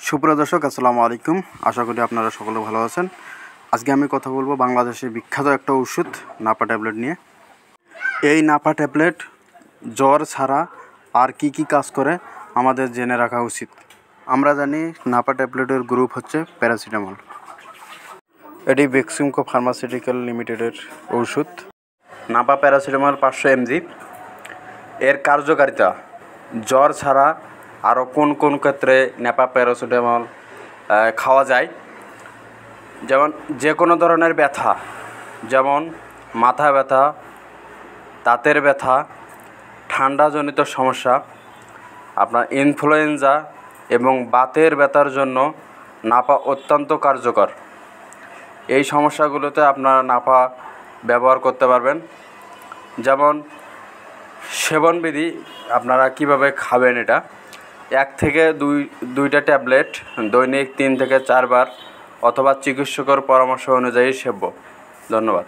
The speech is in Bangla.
সুপ্রিয় দর্শক, আসসালামু আলাইকুম। আশা করি আপনারা সকলে ভালো আছেন। আজকে আমি কথা বলবো বাংলাদেশের বিখ্যাত একটা ওষুধ নাপা ট্যাবলেট নিয়ে। এই নাপা ট্যাবলেট জ্বর ছাড়া আর কি কাজ করে আমাদের জেনে রাখা উচিত। আমরা জানি নাপা ট্যাবলেটের গ্রুপ হচ্ছে প্যারাসিটামল। এটি বেক্সিমকো ফার্মাসিউটিক্যাল লিমিটেডের ওষুধ। Napa paracetamol 500 mg। এর কার্যকারিতা জ্বর ছাড়া আরও কোন ক্ষেত্রে নাপা প্যারাসিটামল খাওয়া যায়, যেমন যে কোনো ধরনের ব্যথা, যেমন মাথা ব্যথা, দাঁতের ব্যথা, ঠান্ডাজনিত সমস্যা, আপনার ইনফ্লুয়েঞ্জা এবং বাতের ব্যথার জন্য নাপা অত্যন্ত কার্যকর। এই সমস্যাগুলোতে আপনারা নাপা ব্যবহার করতে পারবেন। যেমন সেবনবিধি আপনারা কিভাবে খাবেন, এটা 1 থেকে 2টা ট্যাবলেট দৈনিক 3 থেকে 4 বার অথবা চিকিৎসকের পরামর্শ অনুযায়ী সেব্য। ধন্যবাদ।